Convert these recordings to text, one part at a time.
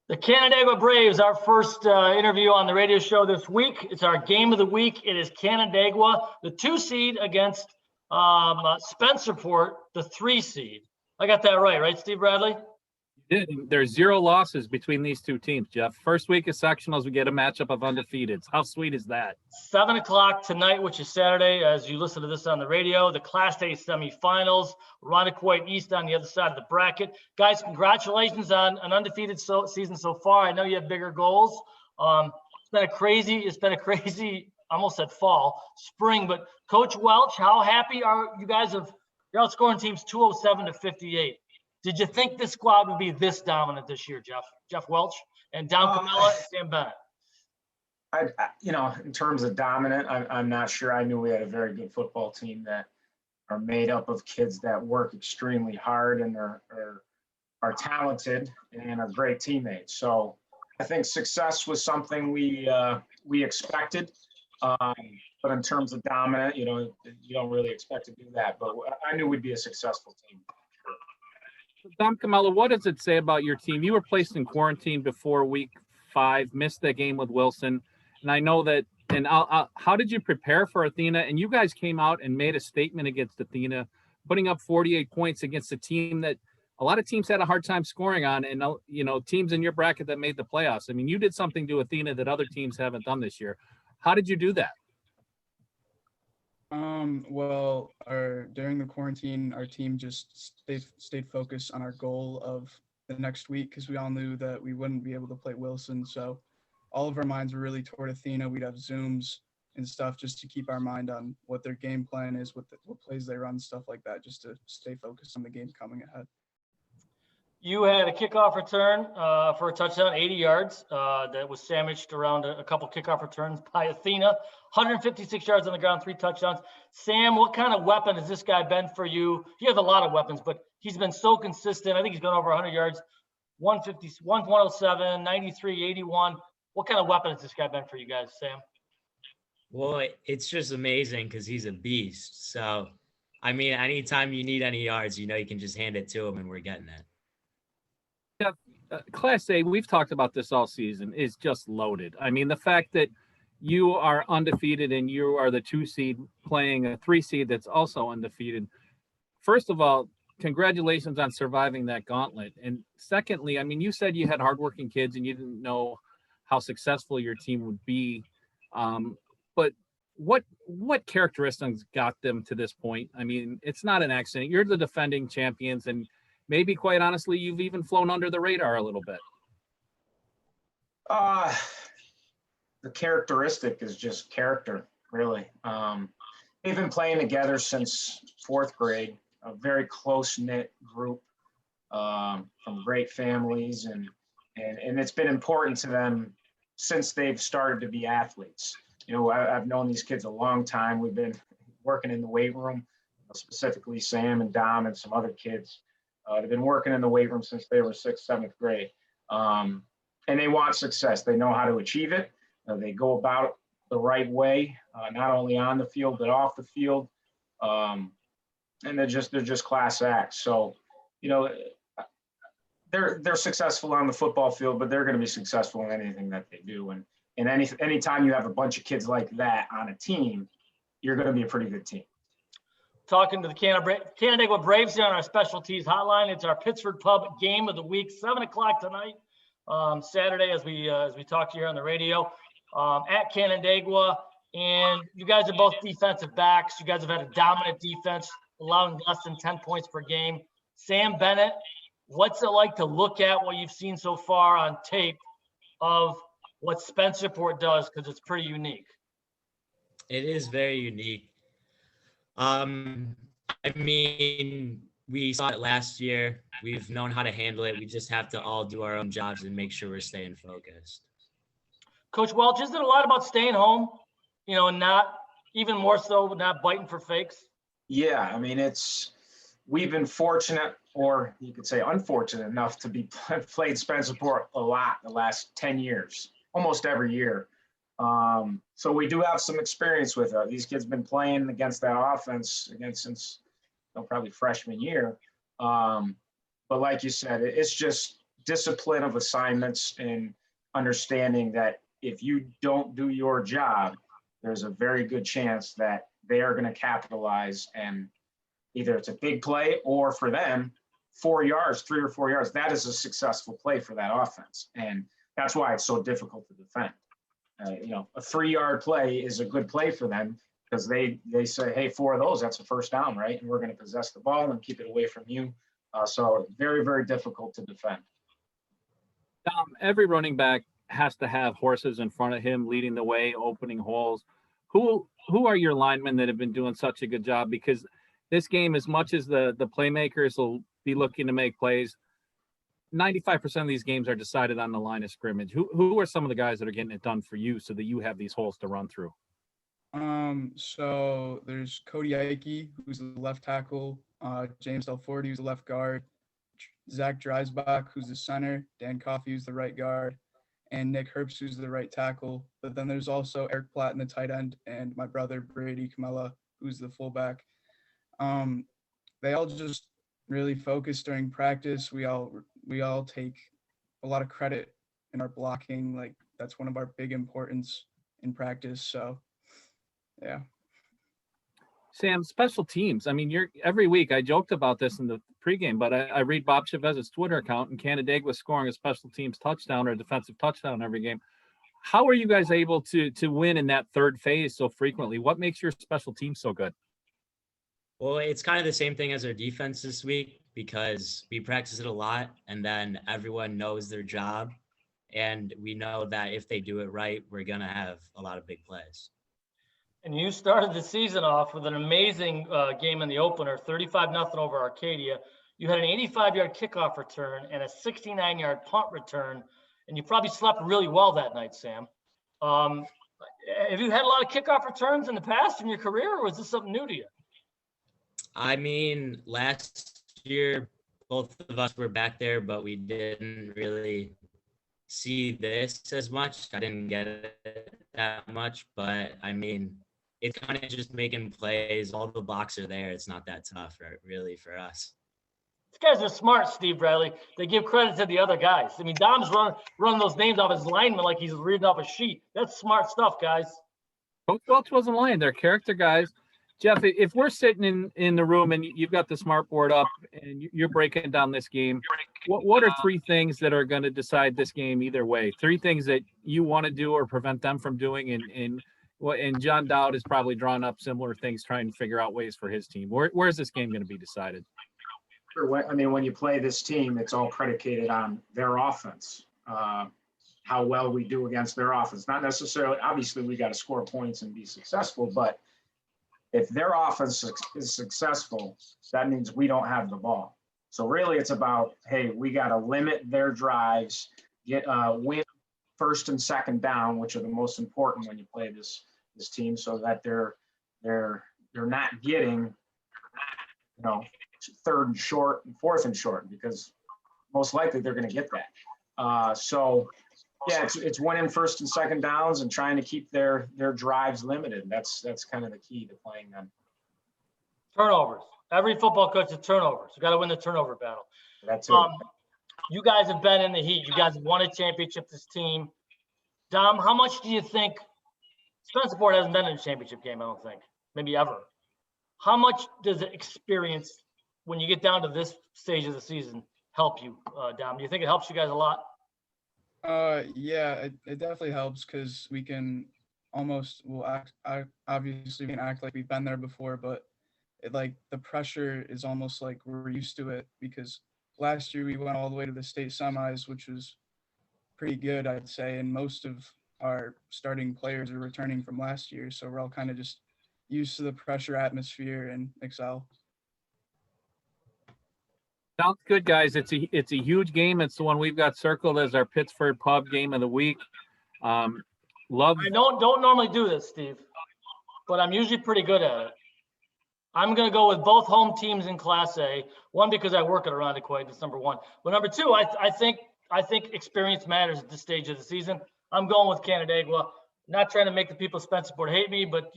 The Canandaigua Braves, our first interview on the radio show this week. It's our game of the week. It is Canandaigua, the 2 seed against Spencerport, the 3 seed. I got that right, Steve Bradley? There's 0 losses between these 2 teams, Jeff. First week of sectionals, we get a matchup of undefeateds. How sweet is that? 7 o'clock tonight, which is Saturday, as you listen to this on the radio. The Class A semifinals. Rondequoit East on the other side of the bracket. Guys, congratulations on an undefeated season so far. I know you have bigger goals. It's been a crazy, I almost said fall, spring. But Coach Welch, how happy are you guys you're outscoring teams 207-58. Did you think this squad would be this dominant this year, Jeff Welch and Don Camilla and Sam Bennett? In terms of dominant, I'm not sure. I knew we had a very good football team that are made up of kids that work extremely hard and are talented and are great teammates. So I think success was something we expected. But in terms of dominant, you don't really expect to do that. But I knew we'd be a successful team. Dom Camella, what does it say about your team? You were placed in quarantine before week 5, missed the game with Wilson. And I know that, and how did you prepare for Athena? And you guys came out and made a statement against Athena, putting up 48 points against a team that a lot of teams had a hard time scoring on, and, teams in your bracket that made the playoffs. I mean, you did something to Athena that other teams haven't done this year. How did you do that? During the quarantine, our team just stayed focused on our goal of the next week, because we all knew that we wouldn't be able to play Wilson. So all of our minds were really toward Athena. We'd have Zooms and stuff just to keep our mind on what their game plan is, what plays they run, stuff like that, just to stay focused on the game coming ahead. You had a kickoff return for a touchdown, 80 yards, that was sandwiched around a couple kickoff returns by Athena. 156 yards on the ground, 3 touchdowns. Sam, what kind of weapon has this guy been for you? He has a lot of weapons, but he's been so consistent. I think he's gone over 100 yards, 150, 107, 93, 81. What kind of weapon has this guy been for you guys, Sam? Well, it's just amazing because he's a beast. So, I mean, anytime you need any yards, you can just hand it to him and we're getting it. Yeah, Class A, we've talked about this all season, is just loaded. I mean, the fact that you are undefeated and you are the 2 seed playing a 3 seed that's also undefeated. First of all, congratulations on surviving that gauntlet. And secondly, I mean, you said you had hardworking kids and you didn't know how successful your team would be. But what characteristics got them to this point? I mean, it's not an accident. You're the defending champions, and maybe, quite honestly, you've even flown under the radar a little bit. The characteristic is just character, really. They've been playing together since 4th grade, a very close-knit group from great families, and it's been important to them since they've started to be athletes. I've known these kids a long time. We've been working in the weight room, specifically Sam and Dom and some other kids. They've been working in the weight room since they were 6th, 7th grade. And they want success. They know how to achieve it. They go about it the right way, not only on the field, but off the field. And they're just class acts. So, they're successful on the football field, but they're going to be successful in anything that they do. And anytime you have a bunch of kids like that on a team, you're going to be a pretty good team. Talking to the Canandaigua Braves here on our specialties hotline. It's our Pittsford Pub game of the week, 7 o'clock tonight, Saturday, as we talk to you here on the radio, at Canandaigua. And you guys are both defensive backs. You guys have had a dominant defense, allowing less than 10 points per game. Sam Bennett, what's it like to look at what you've seen so far on tape of what Spencerport does? Because it's pretty unique. It is very unique. I mean, we saw it last year. We've known how to handle it. We just have to all do our own jobs and make sure we're staying focused. Coach Welch, isn't it a lot about staying home, and not even more so not biting for fakes? Yeah, I mean, we've been fortunate, or you could say unfortunate enough, to be played Spencerport a lot the last 10 years, almost every year. So we do have some experience with it. These kids have been playing against that offense since probably freshman year. But like you said, it's just discipline of assignments and understanding that if you don't do your job, there's a very good chance that they are going to capitalize, and either it's a big play or for them, 4 yards, 3 or 4 yards, that is a successful play for that offense. And that's why it's so difficult to defend. A 3-yard play is a good play for them because they say, hey, 4 of those, that's a first down, right? And we're going to possess the ball and keep it away from you. So very, very difficult to defend. Every running back has to have horses in front of him leading the way, opening holes. Who are your linemen that have been doing such a good job? Because this game, as much as the playmakers will be looking to make plays, 95% of these games are decided on the line of scrimmage. Who are some of the guys that are getting it done for you so that you have these holes to run through? So there's Cody Ike, who's the left tackle, James Delforte, who's the left guard, Zach Dreisbach, who's the center, Dan Coffey, who's the right guard, and Nick Herbst, who's the right tackle. But then there's also Eric Platt in the tight end, and my brother Brady Camella, who's the fullback. They all just really focus during practice. We all take a lot of credit in our blocking. Like, that's one of our big importance in practice. So, yeah. Sam, special teams. I mean, every week, I joked about this in the pregame, but I read Bob Chavez's Twitter account, and Canandaigua scoring a special teams touchdown or a defensive touchdown every game. How are you guys able to win in that third phase so frequently? What makes your special team so good? Well, it's kind of the same thing as our defense this week because we practice it a lot, and then everyone knows their job, and we know that if they do it right, we're going to have a lot of big plays. And you started the season off with an amazing game in the opener, 35-0 over Arcadia. You had an 85-yard kickoff return and a 69-yard punt return, and you probably slept really well that night, Sam. Have you had a lot of kickoff returns in the past in your career, or was this something new to you? I mean, last year, both of us were back there, but we didn't really see this as much. I didn't get it that much, but I mean, it's kind of just making plays. All the blocks are there. It's not that tough, right, really, for us. These guys are smart, Steve Bradley. They give credit to the other guys. I mean, Dom's running those names off his linemen like he's reading off a sheet. That's smart stuff, guys. Coach Welch wasn't lying. They're character guys. Jeff, if we're sitting in the room and you've got the smart board up and you're breaking down this game, what are 3 things that are going to decide this game either way? 3 things that you want to do or prevent them from doing, and John Dowd is probably drawn up similar things, trying to figure out ways for his team. Where is this game going to be decided? I mean, when you play this team, it's all predicated on their offense, how well we do against their offense. Not necessarily, obviously, we got to score points and be successful, but if their offense is successful, that means we don't have the ball. So really, it's about, hey, we got to limit their drives, win first and second down, which are the most important when you play this team, so that they're not getting, third and short and fourth and short, because most likely they're going to get that. So yeah, it's winning first and second downs and trying to keep their drives limited. That's kind of the key to playing them. Turnovers. Every football coach is turnovers. You got to win the turnover battle. That's it. You guys have been in the heat. You guys have won a championship, this team. Dom, how much do you think Spencerport hasn't been in a championship game? I don't think, maybe ever. How much does the experience, when you get down to this stage of the season, help you, Dom? Do you think it helps you guys a lot? Yeah, it definitely helps because we can obviously we can act like we've been there before, but the pressure is almost like we're used to it, because last year we went all the way to the state semis, which was pretty good, I'd say, and most of our starting players are returning from last year, so we're all kind of just used to the pressure atmosphere and excel. Sounds good, guys. It's a huge game. It's the one we've got circled as our Pittsford pub game of the week. I don't normally do this, Steve, but I'm usually pretty good at it. I'm going to go with both home teams in Class A. One, because I work at Irondequoit. That's number one. But number two, I think experience matters at this stage of the season. I'm going with Canandaigua. Not trying to make the people of Spencerport hate me, but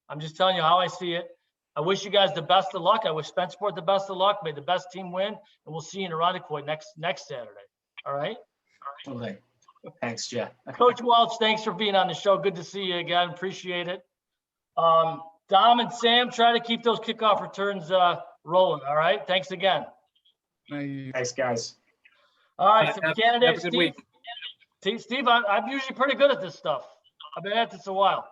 I'm just telling you how I see it. I wish you guys the best of luck. I wish Spencerport the best of luck. May the best team win, and we'll see you in Irondequoit next Saturday. All right. Absolutely. Thanks, Jeff. Coach Welch, thanks for being on the show. Good to see you again. Appreciate it. Dom and Sam, try to keep those kickoff returns rolling. All right. Thanks again. Thanks, guys. All right. So Canada, have a good week. Steve, I'm usually pretty good at this stuff. I've been at this a while.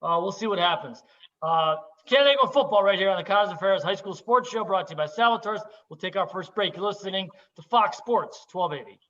We'll see what happens. Canandaigua football right here on the Cause Affairs High School Sports Show, brought to you by Salvatores. We'll take our first break. You're listening to Fox Sports 1280.